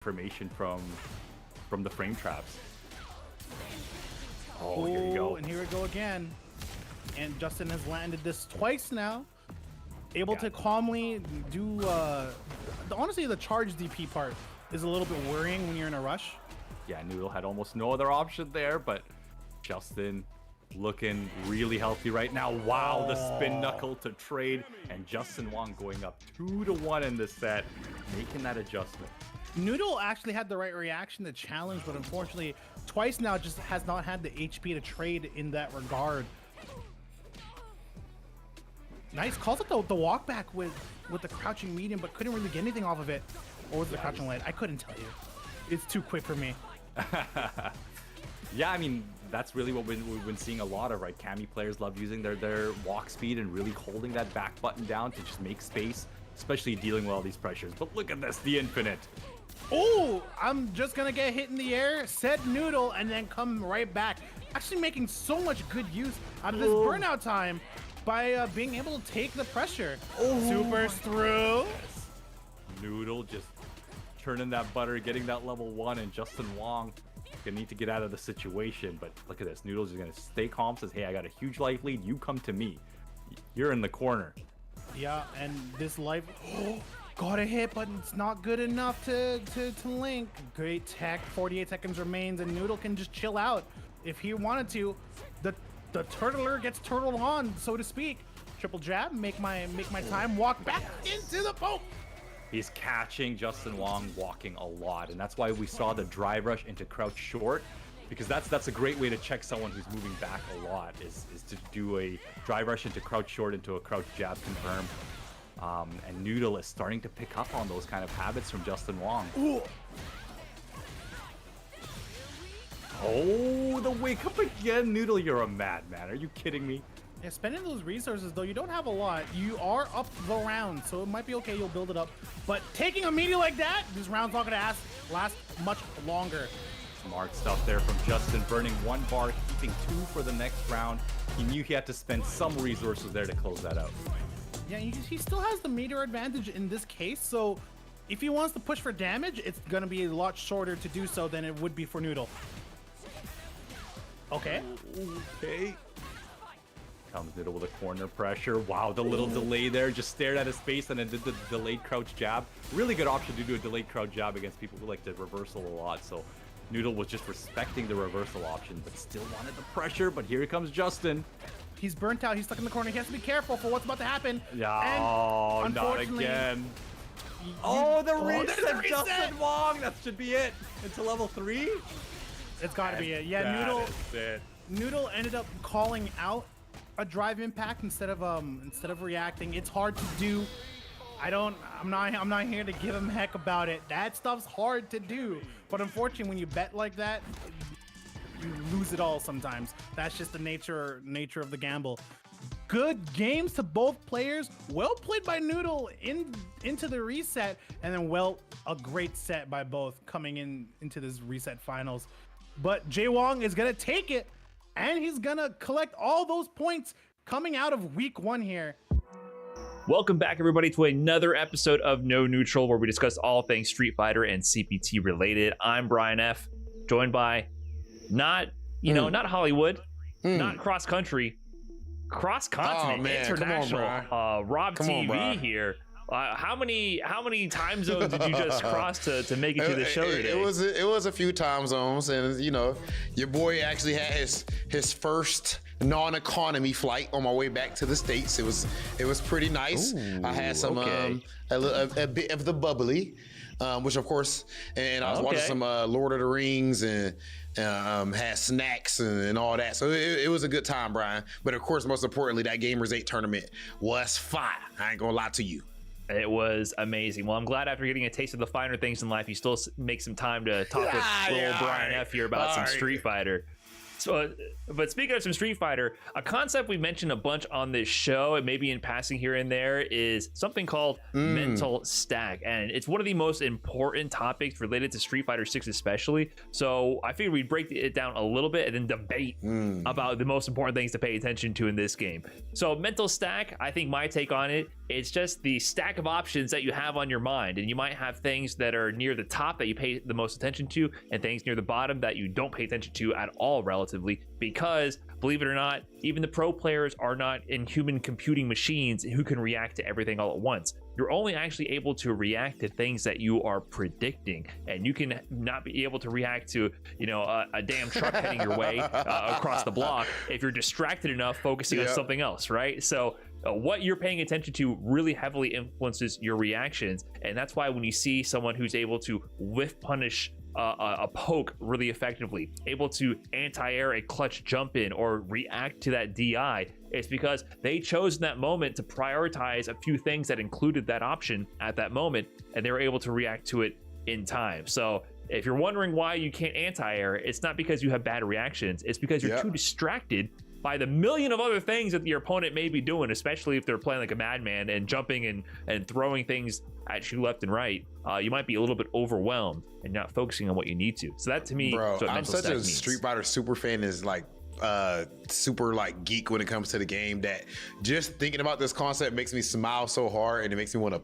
information from the frame traps. Oh, here you go. And here we go again. And Justin has landed this twice now. Able to calmly do, honestly, the charge DP part is a little bit worrying when you're in a rush. Yeah, Noodle had almost no other option there, but Justin looking really healthy right now. Wow, the spin knuckle to trade, and Justin Wong going up 2-1 in this set, making that adjustment. Noodle actually had the right reaction to challenge, but unfortunately, twice now just has not had the HP to trade in that regard. Nice, calls up the walk back with the crouching medium, but couldn't really get anything off of it. Or was it the crouching light? I couldn't tell you. It's too quick for me. Yeah, I mean, that's really what we've been seeing a lot of, right? Cammy players love using their walk speed and really holding that back button down to just make space, especially dealing with all these pressures. But look at this, the infinite. Oh, I'm just gonna get hit in the air, set Noodle, and then come right back. Actually making so much good use out of this burnout time by being able to take the pressure. Supers through. Noodle just turning that butter, getting that level 1, and Justin Wong gonna need to get out of the situation. But look at this, Noodle's just gonna stay calm, says, hey, I got a huge life lead, you come to me. You're in the corner. Yeah, and this life got a hit, but it's not good enough to link. Great tech, 48 seconds remains, and Noodle can just chill out if he wanted to. The turtler gets turtled on, so to speak. Triple jab, make my time, walk back into the poke. He's catching Justin Wong walking a lot, and that's why we saw the drive rush into crouch short, because that's a great way to check someone who's moving back a lot, is to do a drive rush into crouch short into a crouch jab confirm. And Noodle is starting to pick up on those kind of habits from Justin Wong. Ooh. Oh, the wake up again. Noodle, you're a madman. Are you kidding me? Yeah, spending those resources, though, you don't have a lot. You are up the round, so it might be okay. You'll build it up. But taking a meteor like that, this round's not going to last much longer. Smart stuff there from Justin, burning 1 bar, keeping 2 for the next round. He knew he had to spend some resources there to close that out. Yeah, he still has the meteor advantage in this case, so if he wants to push for damage, it's going to be a lot shorter to do so than it would be for Noodle. Okay. Okay. Comes Noodle with a corner pressure. Wow, the little delay there. Just stared at his face and then did the delayed crouch jab. Really good option to do a delayed crouch jab against people who like to reversal a lot. So Noodle was just respecting the reversal option, but still wanted the pressure. But here comes Justin. He's burnt out. He's stuck in the corner. He has to be careful for what's about to happen. Yeah, oh, not again. The reset, Justin Wong. That should be it. Into level 3. It's got to be it. Yeah, Noodle ended up calling out a drive impact instead of reacting. It's hard to do. I'm not here to give him heck about it. That stuff's hard to do. But unfortunately, when you bet like that, you lose it all sometimes. That's just the nature of the gamble. Good games to both players. Well played by Noodle into the reset, and then a great set by both coming into this reset finals. But Jae Wong is gonna take it, and he's gonna collect all those points coming out of week 1 here. Welcome back, everybody, to another episode of No Neutral, where we discuss all things Street Fighter and CPT related. I'm Brian F, joined by not Hollywood, not cross country, cross continent, international. Rob TV here. How many time zones did you just cross to make it to the show today? It was a few time zones, and your boy actually had his first non-economy flight on my way back to the States. It was pretty nice. Ooh, I had some a bit of the bubbly, which of course, and I was watching some Lord of the Rings and had snacks and all that. So it was a good time, Brian. But of course, most importantly, that Gamers 8 tournament was fire. I ain't gonna lie to you. It was amazing. Well, I'm glad after getting a taste of the finer things in life, you still make some time to talk with little Brian F here about some Street Fighter. So, but speaking of some Street Fighter, a concept we mentioned a bunch on this show, and maybe in passing here and there, is something called mental stack. And it's one of the most important topics related to Street Fighter 6 especially. So I figured we'd break it down a little bit and then debate about the most important things to pay attention to in this game. So mental stack, I think my take on it It's just the stack of options that you have on your mind, and you might have things that are near the top that you pay the most attention to, and things near the bottom that you don't pay attention to at all, relatively, because believe it or not, even the pro players are not inhuman computing machines who can react to everything all at once. You're only actually able to react to things that you are predicting, and you can not be able to react to, you know, a damn truck heading your way across the block if you're distracted enough focusing on something else, right? So what you're paying attention to really heavily influences your reactions, and that's why when you see someone who's able to whiff punish a poke really effectively, able to anti-air a clutch jump in or react to that DI, it's because they chose in that moment to prioritize a few things that included that option at that moment, and they were able to react to it in time. So if you're wondering why you can't anti-air, it's not because you have bad reactions, it's because you're too distracted by the million of other things that your opponent may be doing, especially if they're playing like a madman and jumping and throwing things at you left and right. You might be a little bit overwhelmed and not focusing on what you need to. So that to me, bro, I'm such a Street Fighter super fan, is like super like geek when it comes to the game, that just thinking about this concept makes me smile so hard, and it makes me want to